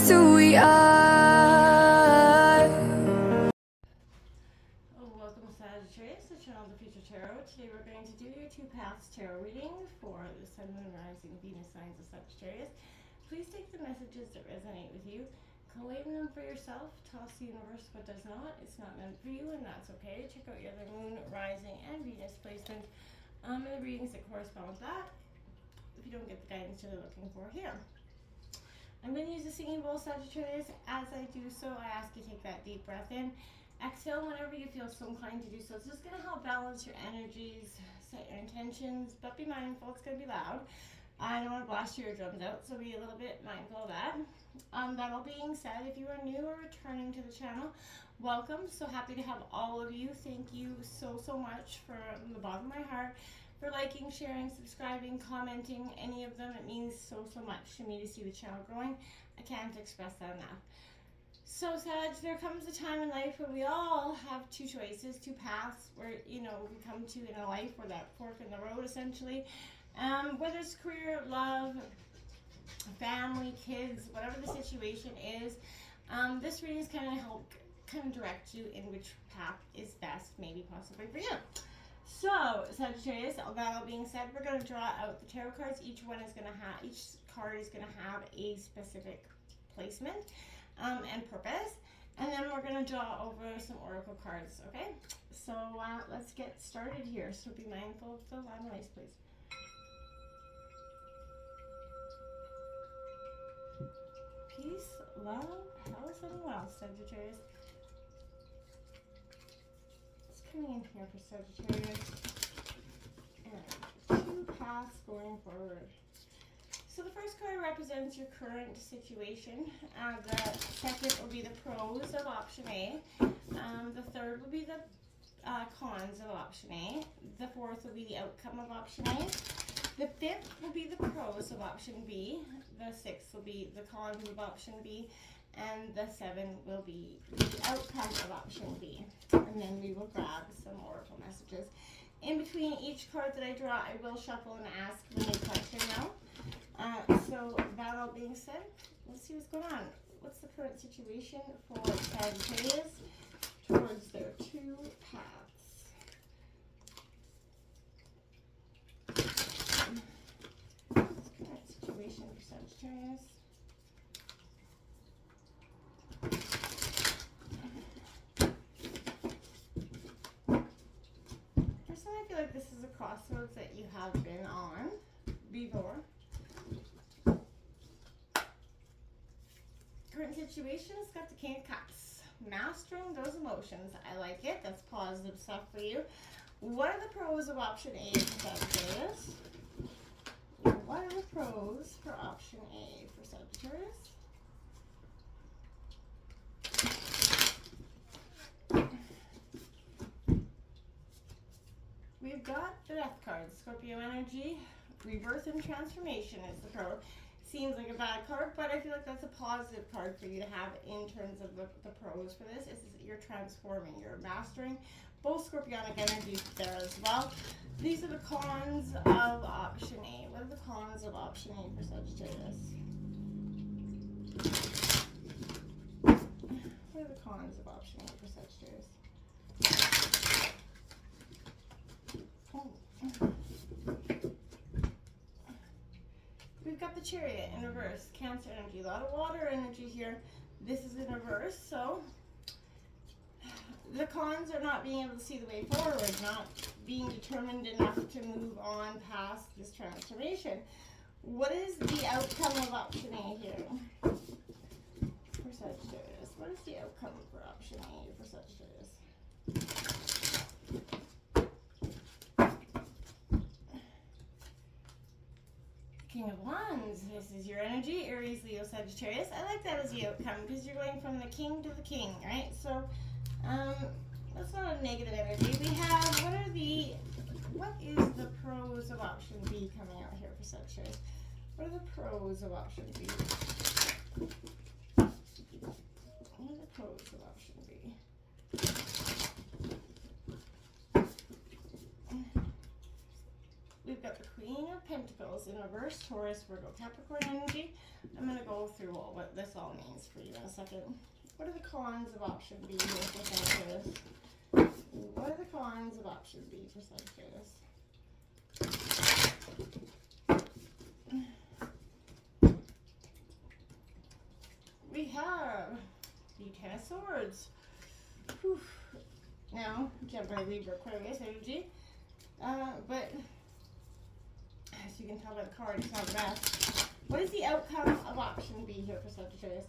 that's who we are. Welcome Sagittarius, the channel of the Future Tarot. Today we're going to do your two paths tarot reading for the Sun, Moon, Rising, Venus signs of Sagittarius. Please take the messages that resonate with you, claim them for yourself, toss the universe what does not. It's not meant for you, and that's okay. Check out your other Moon, Rising, and Venus placement and the readings that correspond with that if you don't get the guidance you're looking for here. I'm going to use a singing bowl, Sagittarius. As I do so, I ask you to take that deep breath in. Exhale whenever you feel so inclined to do so. It's just going to help balance your energies, set your intentions, but be mindful, it's going to be loud. I don't want to blast your eardrums out, so be a little bit mindful of that. That all being said, if you are new or returning to the channel, welcome. So happy to have all of you. Thank you so much from the bottom of my heart for liking, sharing, subscribing, commenting, any of them. It means so much to me to see the channel growing. I can't express that enough. So Sag, there comes a time in life where we all have two choices, two paths where, we come to in a life where that fork in the road essentially. Whether it's career, love, family, kids, whatever the situation is, this reading is kind of help direct you in which path is best, maybe possibly for you. So Sagittarius, that all being said, we're going to draw out the tarot cards. Each card is going to have a specific placement and purpose, and then we're going to draw over some oracle cards. Okay, so let's get started here. So be mindful of the loud noise, please. Peace, love, health, and wealth, Sagittarius. It's coming in here for Sagittarius. And two paths going forward. So the first card represents your current situation. The second will be the pros of option A. The third will be the cons of option A. The fourth will be the outcome of option A. The fifth will be the pros of option B. The sixth will be the cons of option B. And the 7 will be the outcome of option B. And then we will grab some oracle messages. In between each card that I draw, I will shuffle and ask the new question now. So that all being said, let's see what's going on. What's the current situation for Sagittarius towards their two paths? What's the current situation for Sagittarius? Personally, I feel like this is a crossroads that you have been on before. Current situation has got the King of Cups. Mastering those emotions. I like it. That's positive stuff for you. What are the pros of option A for Sagittarius? What are the pros for option A for Sagittarius? We've got the Death card. Scorpio energy. Rebirth and transformation is the pro. Seems like a bad card, but I feel like that's a positive card for you to have in terms of the pros for this. Is you're transforming, you're mastering. Both Scorpionic energies there as well. These are the cons of option A. What are the cons of option A for Sagittarius? What are the cons of option A for Sagittarius? We've got the Chariot in reverse, Cancer energy, a lot of water energy here. This is in reverse, so the cons are not being able to see the way forward, not being determined enough to move on past this transformation. What is the outcome of option A here for Sagittarius? What is the outcome for option A for Sagittarius? King of Wands, this is your energy, Aries, Leo, Sagittarius. I like that as the outcome because you're going from the king to the king, right? So, that's not a negative energy. We have, what is the pros of option B coming out here for Sagittarius? What are the pros of option B? What are the pros of option B? We've got the Queen Queen of Pentacles in reverse, Taurus, Virgo, Capricorn energy. I'm going to go through what this all means for you in a second. What are the cons of option B here for Sagittarius? What are the cons of option B for Sagittarius? We have the Ten of Swords. Whew. Now, Gemini, Libra, Aquarius energy. But as you can tell by the card, it's not the best. What is the outcome of option B here for Sagittarius?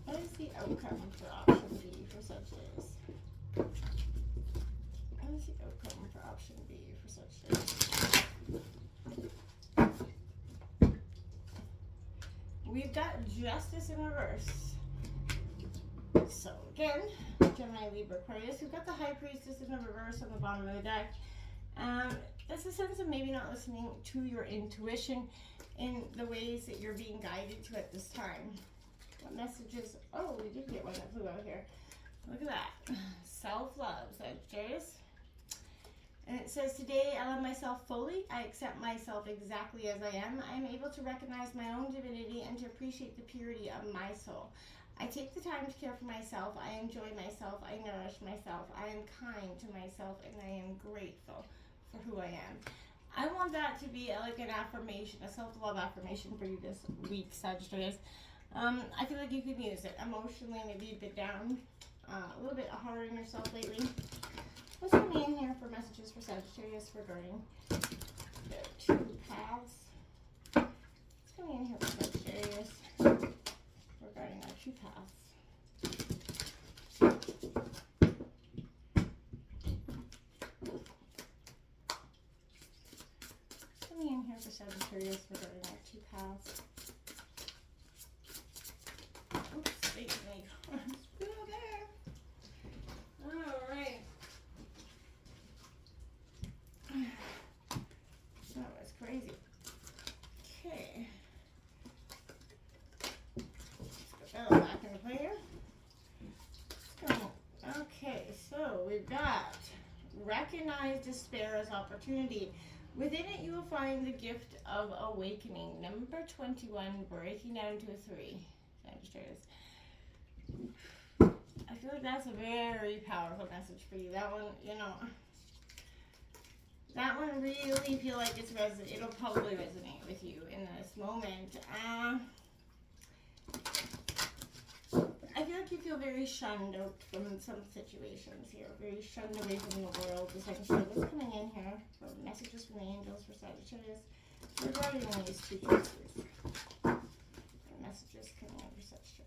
What is the outcome for option B for Sagittarius? What is the outcome for option B for Sagittarius? We've got Justice in reverse. So again, Gemini, Libra, Aquarius. We've got the High Priestess in the reverse on the bottom of the deck. That's a sense of maybe not listening to your intuition in the ways that you're being guided to at this time. What messages? Oh, we did get one that flew out here. Look at that. Self-love, Sagittarius. And it says, today I love myself fully. I accept myself exactly as I am. I am able to recognize my own divinity and to appreciate the purity of my soul. I take the time to care for myself. I enjoy myself. I nourish myself. I am kind to myself, and I am grateful for who I am. I want that to be like an affirmation, a self-love affirmation for you this week, Sagittarius. I feel like you could use it emotionally, maybe a bit down, a little bit hard on yourself lately. What's coming in here for messages for Sagittarius regarding the two paths? What's coming in here for Sagittarius regarding our two paths? What's coming in here for Sagittarius regarding our two paths? Oops, wait, still there. All right. That was crazy. Okay. Let's put that back into play here. Okay, so we've got recognize despair as opportunity. Within it, you will find the gift of awakening. Number 21, breaking down to a 3. Sagittarius. I feel like that's a very powerful message for you. That one, you know, that one really feel like it'll probably resonate with you in this moment. I feel like you feel very shunned out from some situations here, very shunned away from the world. The Sagittarius, what's coming in here for messages from the angels for Sagittarius regarding these two cases? Messages coming in for Sagittarius.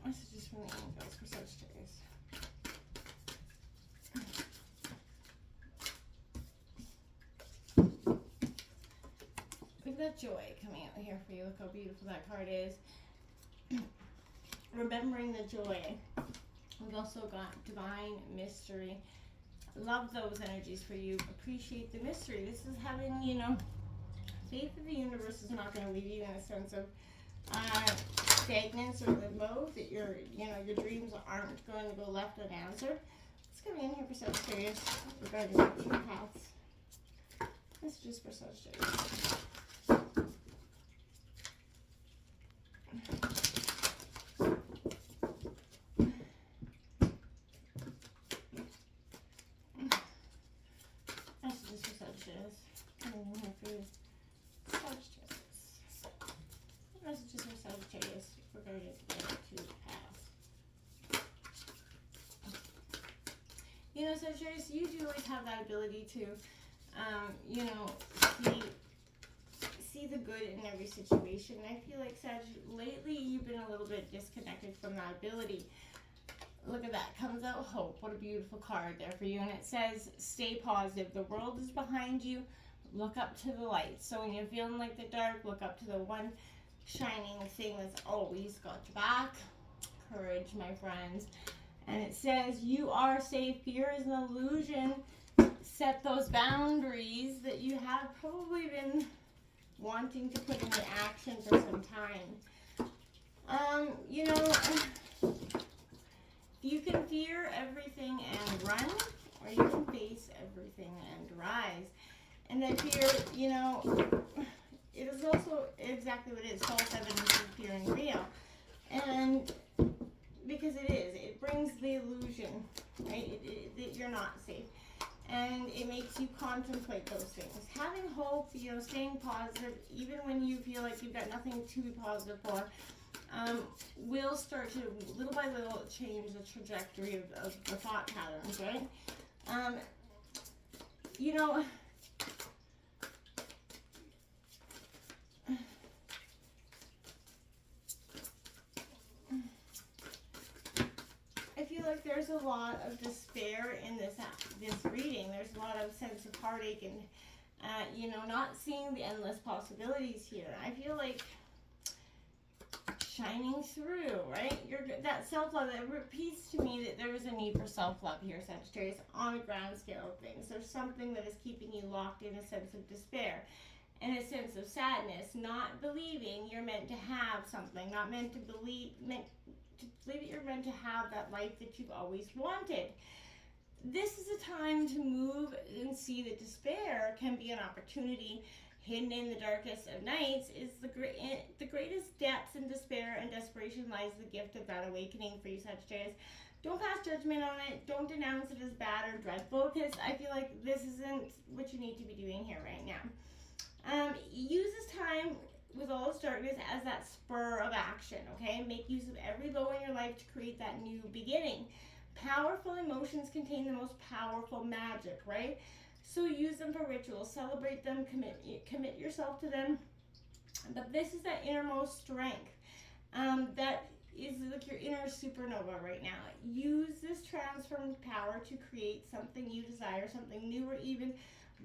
Messages from the angels for Sagittarius. We've got joy coming out here for you. Look how beautiful that card is. Remembering the joy. We've also got divine mystery. Love those energies for you. Appreciate the mystery. This is having, you know, faith in the universe is not going to leave you in a sense of stagnance or limbo, that your dreams aren't going to go left unanswered. Let's come in here for Sagittarius regarding the two paths. This is just for Sagittarius. Messages for Sagittarius. Coming in here for Sagittarius. Messages for Sagittarius regarding the two paths. You know, Sagittarius, you do always have that ability to, you know, see the good in every situation. I feel like, lately you've been a little bit disconnected from that ability. Look at that. Comes out hope. What a beautiful card there for you. And it says, stay positive. The world is behind you. Look up to the light. So when you're feeling like the dark, look up to the one shining thing that's always got your back. Courage, my friends. And it says, you are safe. Fear is an illusion. Set those boundaries that you have probably been wanting to put into action for some time. You know, you can fear everything and run, or you can face everything and rise. And that fear, you know, it is also exactly what it is, false evidence of appearing real. And because it brings the illusion, right, that you're not safe. And it makes you contemplate those things. Having hope, you know, staying positive, even when you feel like you've got nothing to be positive for, will start to, little by little, change the trajectory of the thought patterns, right? You know, I feel like there's a lot of despair in this reading. There's a lot of sense of heartache and, you know, not seeing the endless possibilities here. I feel like shining through, right? That self-love, that repeats to me that there is a need for self-love here, Sagittarius, on a grand scale of things. There's something that is keeping you locked in a sense of despair and a sense of sadness, not believing you're meant to have something, not meant to believe that you're meant to have that life that you've always wanted. This is a time to move and see that despair can be an opportunity. Hidden in the darkest of nights is the greatest depths in despair and desperation lies the gift of that awakening for you, Sagittarius. Don't pass judgment on it. Don't denounce it as bad or dreadful, because I feel like this isn't what you need to be doing here right now. Use this time with all its darkness as that spur of action, okay? Make use of every low in your life to create that new beginning. Powerful emotions contain the most powerful magic, right? So use them for rituals, celebrate them, commit yourself to them. But this is that innermost strength that is like your inner supernova right now. Use this transformed power to create something you desire, something new or even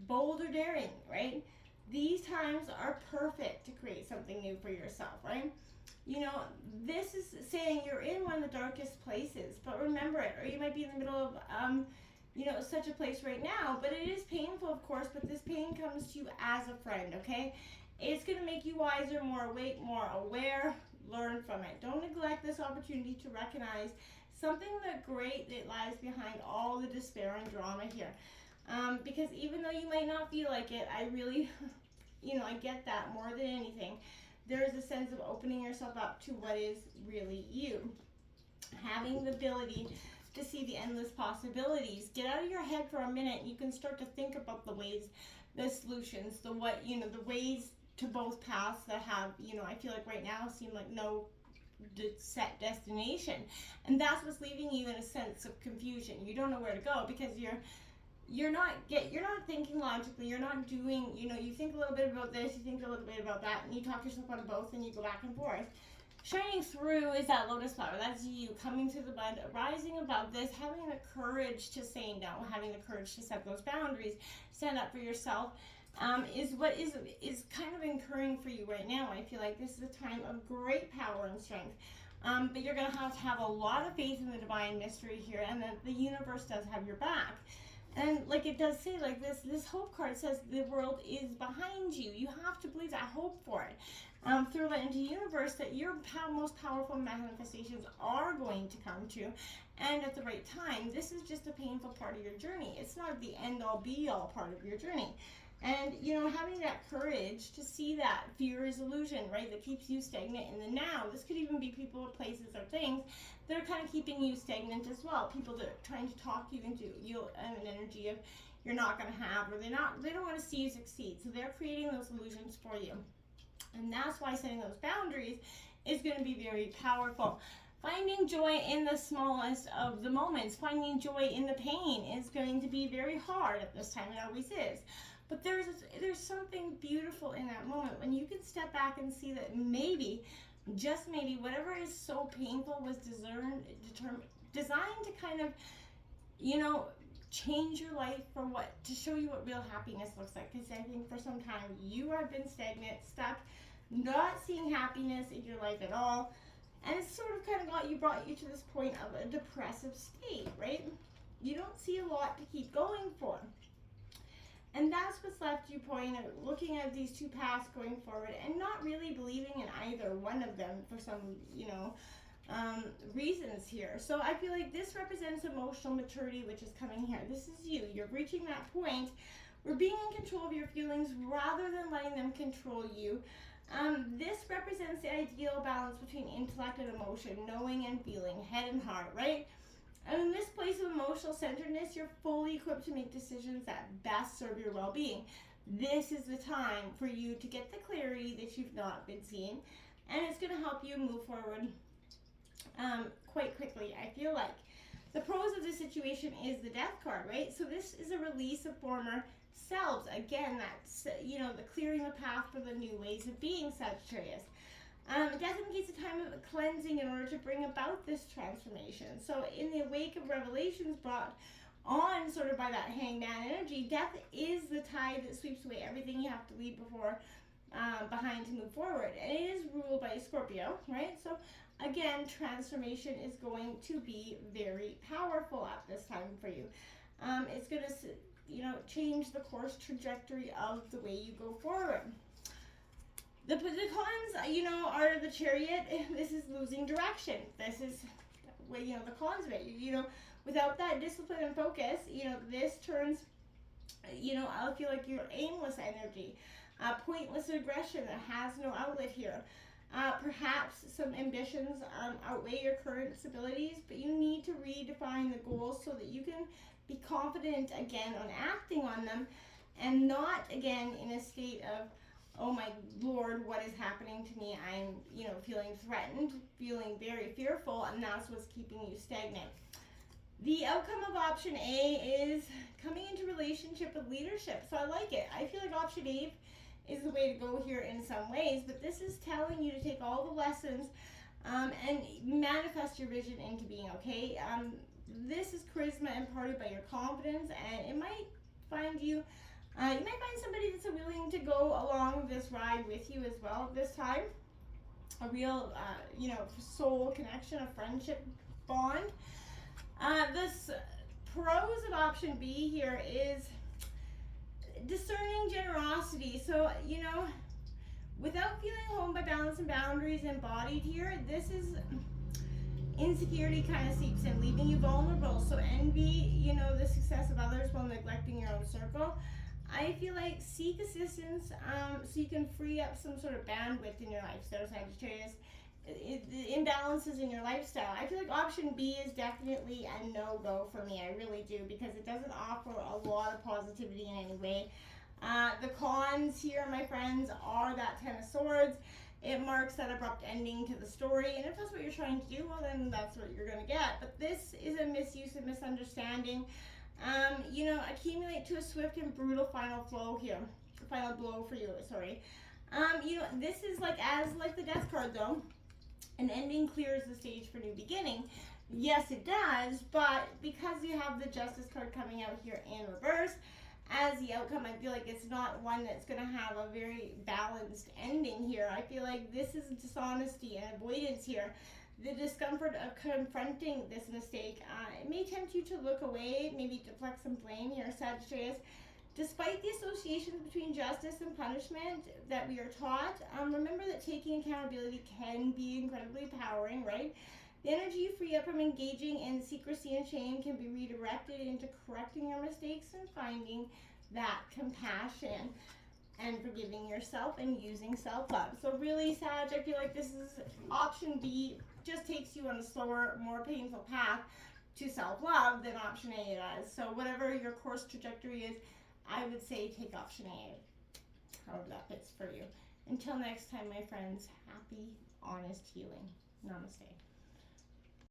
bold or daring, right? These times are perfect to create something new for yourself, right? You know, this is saying you're in one of the darkest places, but remember it, or you might be in the middle of, you know, such a place right now, but it is painful, of course, but this pain comes to you as a friend, okay? It's going to make you wiser, more awake, more aware. Learn from it. Don't neglect this opportunity to recognize something that great that lies behind all the despair and drama here. Because even though you might not feel like it, I really, you know, I get that more than anything. There is a sense of opening yourself up to what is really you. Having the ability to see the endless possibilities. Get out of your head for a minute. You can start to think about the ways, the solutions, the what, you know, the ways to both paths that have, you know, I feel like right now seem like no set destination. And that's what's leaving you in a sense of confusion. You don't know where to go because you're not thinking logically, you're not doing, you know, you think a little bit about this, you think a little bit about that, and you talk yourself out of both and you go back and forth. Shining through is that lotus flower. That's you coming to the bud, rising above this, having the courage to say no, having the courage to set those boundaries, stand up for yourself, is what is kind of incurring for you right now. I feel like this is a time of great power and strength. But you're going to have a lot of faith in the divine mystery here, and that the universe does have your back. And like it does say, like this hope card says the world is behind you. You have to believe that, hope for it. Through that into the universe, that your most powerful manifestations are going to come to, and at the right time. This is just a painful part of your journey. It's not the end-all be-all part of your journey. And, you know, having that courage to see that fear is illusion, right, that keeps you stagnant in the now. This could even be people, places, or things that are kind of keeping you stagnant as well. People that are trying to talk you into an energy of you're not going to have, or they don't want to see you succeed. So they're creating those illusions for you. And that's why setting those boundaries is going to be very powerful. Finding joy in the smallest of the moments, finding joy in the pain is going to be very hard at this time. It always is. But there's something beautiful in that moment when you can step back and see that maybe, just maybe, whatever is so painful was designed to kind of, you know, change your life to show you what real happiness looks like. Because I think for some time you have been stagnant, stuck, not seeing happiness in your life at all. And it's sort of kind of brought you to this point of a depressive state, right? You don't see a lot to keep going for. And that's what's left you pointing out, looking at these two paths going forward and not really believing in either one of them for some, reasons here. So I feel like this represents emotional maturity, which is coming here. This is you. You're reaching that point where being in control of your feelings rather than letting them control you. This represents the ideal balance between intellect and emotion, knowing and feeling, head and heart, right? And in this place of emotional centeredness, you're fully equipped to make decisions that best serve your well-being. This is the time for you to get the clarity that you've not been seeing, and it's going to help you move forward quite quickly, I feel like. The pros of this situation is the death card, right? So this is a release of former selves. Again, that's, the clearing the path for the new ways of being, Sagittarius. Death indicates a time of cleansing in order to bring about this transformation. So in the wake of revelations brought on sort of by that hangman energy, death is the tide that sweeps away everything you have to leave behind to move forward. And it is ruled by Scorpio, right? So again, transformation is going to be very powerful at this time for you. It's going to, change the course trajectory of the way you go forward. The cons, are the Chariot. This is losing direction. This is, the cons of it. Without that discipline and focus, this turns, I feel like your aimless energy, pointless aggression that has no outlet here. Perhaps some ambitions outweigh your current abilities, but you need to redefine the goals so that you can be confident again on acting on them and not again in a state of, oh my Lord, what is happening to me? I'm, feeling threatened, feeling very fearful, and that's what's keeping you stagnant. The outcome of option A is coming into relationship with leadership. So I like it. I feel like option A is the way to go here in some ways, but this is telling you to take all the lessons and manifest your vision into being, okay? This is charisma imparted by your confidence, and it might find you might find somebody that's willing to go along this ride with you as well at this time. A real, soul connection, a friendship bond. This pros of option B here is discerning generosity. So, without feeling home by balance and boundaries embodied here, this is insecurity kind of seeps in, leaving you vulnerable. So envy, the success of others while neglecting your own circle. I feel like seek assistance so you can free up some sort of bandwidth in your life, so Sagittarius. The imbalances in your lifestyle. I feel like option B is definitely a no-go for me. I really do, because it doesn't offer a lot of positivity in any way. The cons here, my friends, are that Ten of Swords. It marks that abrupt ending to the story, and if that's what you're trying to do, well then that's what you're going to get. But this is a misuse and misunderstanding. Accumulate to a swift and brutal final blow for you, sorry. This is like the death card though. An ending clears the stage for new beginning. Yes, it does, but because you have the Justice card coming out here in reverse, as the outcome, I feel like it's not one that's going to have a very balanced ending here. I feel like this is dishonesty and avoidance here. The discomfort of confronting this mistake, it may tempt you to look away, maybe deflect some blame here, Sagittarius. Despite the associations between justice and punishment that we are taught, remember that taking accountability can be incredibly empowering, right? The energy you free up from engaging in secrecy and shame can be redirected into correcting your mistakes and finding that compassion and forgiving yourself and using self-love. So really, Sag, I feel like this is option B, just takes you on a slower, more painful path to self-love than option A does. So whatever your course trajectory is, I would say take option A, however that fits for you. Until next time, my friends, happy, honest healing. Namaste.